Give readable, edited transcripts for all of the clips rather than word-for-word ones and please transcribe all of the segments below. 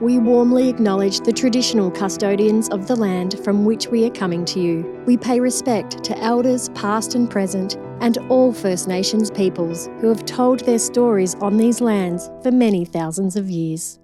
We warmly acknowledge the traditional custodians of the land from which we are coming to you. We pay respect to elders past and present and all First Nations peoples who have told their stories on these lands for many thousands of years.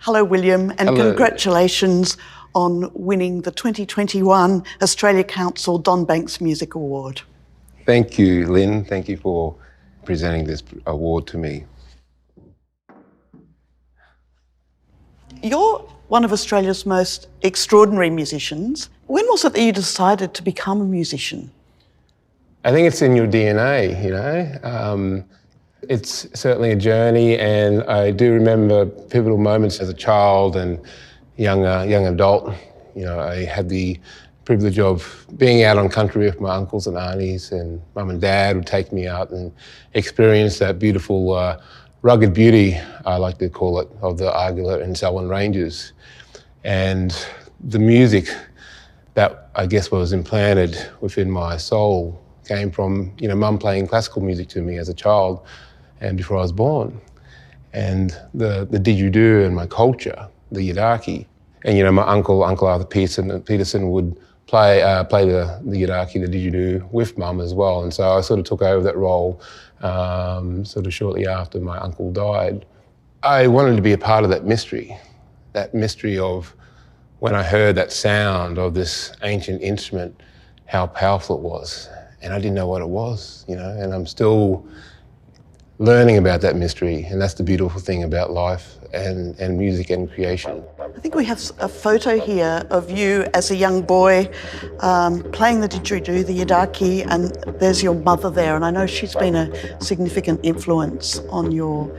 Hello, William, and Hello. Congratulations on winning the 2021 Australia Council Don Banks Music Award. Thank you, Lynn. Thank you for presenting this award to me. You're one of Australia's most extraordinary musicians. When was it that you decided to become a musician? I think it's in your DNA, you know. It's certainly a journey, and I do remember pivotal moments as a child and young adult. You know, I had the privilege of being out on country with my uncles and aunties, and mum and dad would take me out and experience that beautiful rugged beauty, I like to call it, of the Argula and Selwyn Ranges. And the music that I guess was implanted within my soul came from, you know, mum playing classical music to me as a child and before I was born. And the didgeridoo and my culture, the yidaki. And, you know, my Uncle Arthur Peterson would play the yidaki, the didgeridoo, with mum as well. And so I sort of took over that role sort of shortly after my uncle died. I wanted to be a part of that mystery of when I heard that sound of this ancient instrument, how powerful it was. And I didn't know what it was, you know, and I'm still learning about that mystery. And that's the beautiful thing about life and music and creation. I think we have a photo here of you as a young boy playing the didgeridoo, the yidaki, and there's your mother there. And I know she's been a significant influence on your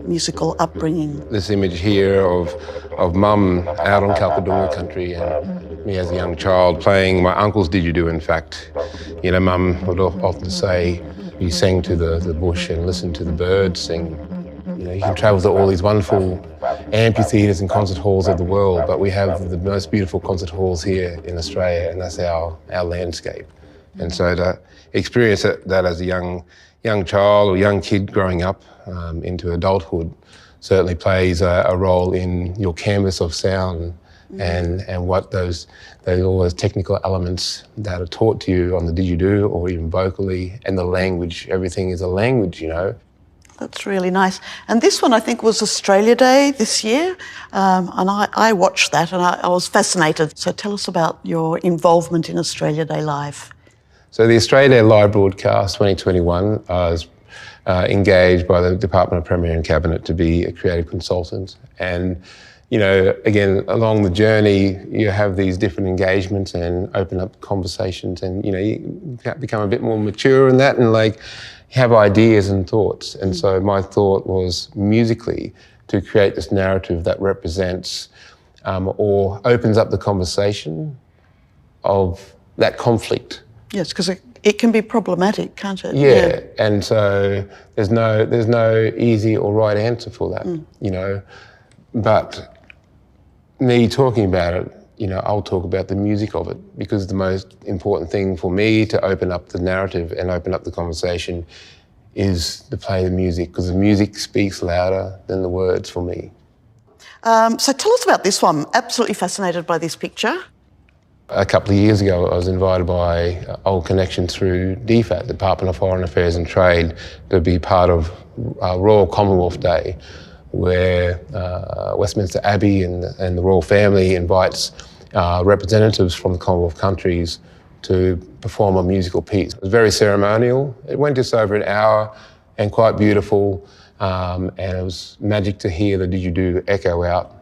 musical upbringing. This image here of mum out on Kalkadunga country and me as a young child playing my uncle's didgeridoo, in fact. You know, mum would often say, you sang to the bush and listened to the birds sing. You know, you can travel to all these wonderful amphitheatres and concert halls of the world, but we have the most beautiful concert halls here in Australia, and that's our landscape. And so to experience that as a young child or young kid growing up into adulthood certainly plays a role in your canvas of sound and what all those technical elements that are taught to you on the didgeridoo or even vocally, and the language. Everything is a language, you know. That's really nice. And this one, I think, was Australia Day this year, and I watched that and I was fascinated. So tell us about your involvement in Australia Day Live. So the Australia Day Live broadcast 2021, I was engaged by the Department of Premier and Cabinet to be a creative consultant. And, you know, again, along the journey, you have these different engagements and open up conversations, and, you know, you become a bit more mature in that and like have ideas and thoughts. And so my thought was musically to create this narrative that represents or opens up the conversation of that conflict. Yes, because it can be problematic, can't it? Yeah, and so there's no easy or right answer for that, you know. But me talking about it, you know, I'll talk about the music of it, because the most important thing for me to open up the narrative and open up the conversation is to play the music, because the music speaks louder than the words for me. So tell us about this one. Absolutely fascinated by this picture. A couple of years ago, I was invited by Old Connection through DFAT, Department of Foreign Affairs and Trade, to be part of Royal Commonwealth Day, where Westminster Abbey and the royal family invites representatives from the Commonwealth countries to perform a musical piece. It was very ceremonial. It went just over an hour and quite beautiful, and it was magic to hear the didgeridoo echo out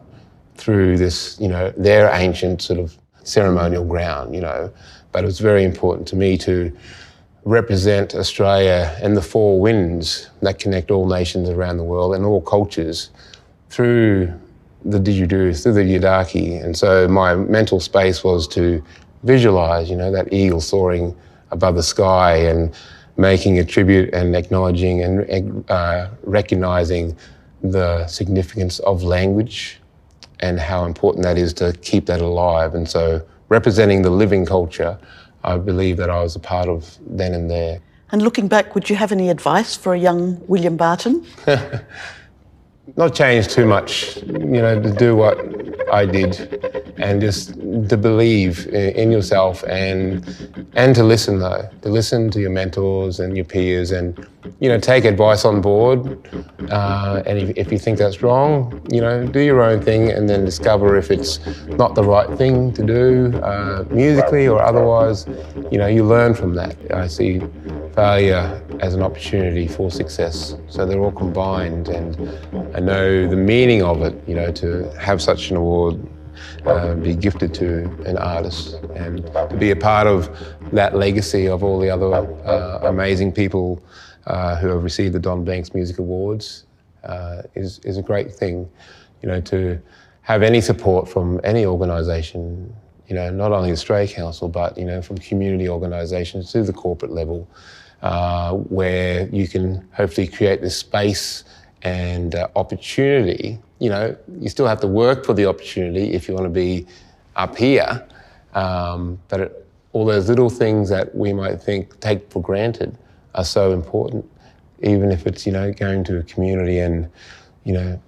through this, you know, their ancient sort of ceremonial ground, you know. But it was very important to me to represent Australia and the four winds that connect all nations around the world and all cultures through the didgeridoo, through the yidaki. And so my mental space was to visualise, you know, that eagle soaring above the sky and making a tribute and acknowledging and recognising the significance of language and how important that is to keep that alive. And so representing the living culture, I believe that I was a part of then and there. And looking back, would you have any advice for a young William Barton? Not change too much, you know, to do what I did, and just to believe in yourself and to listen though, to listen to your mentors and your peers, and, you know, take advice on board. And if you think that's wrong, you know, do your own thing and then discover if it's not the right thing to do, musically or otherwise. You know, you learn from that. I see failure as an opportunity for success. So they're all combined, and I know the meaning of it, you know, to have such an award be gifted to an artist and to be a part of that legacy of all the other amazing people who have received the Don Banks Music Awards is a great thing. You know, to have any support from any organisation, you know, not only the Australia Council, but, you know, from community organisations to the corporate level, where you can hopefully create this space and opportunity. You know, you still have to work for the opportunity if you want to be up here, but all those little things that we might take for granted are so important, even if it's, you know, going to a community and, you know,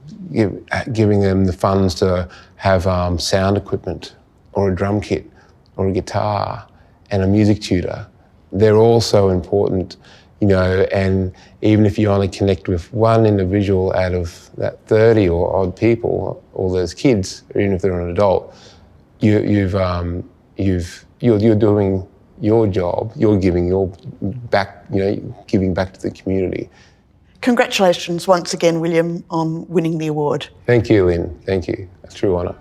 giving them the funds to have sound equipment or a drum kit or a guitar and a music tutor. They're all so important, you know, and even if you only connect with one individual out of that 30 or odd people, all those kids, or even if they're an adult, you're doing your job. You're giving your back, you know, giving back to the community. Congratulations once again, William, on winning the award. Thank you, Lynn. Thank you. A true honour.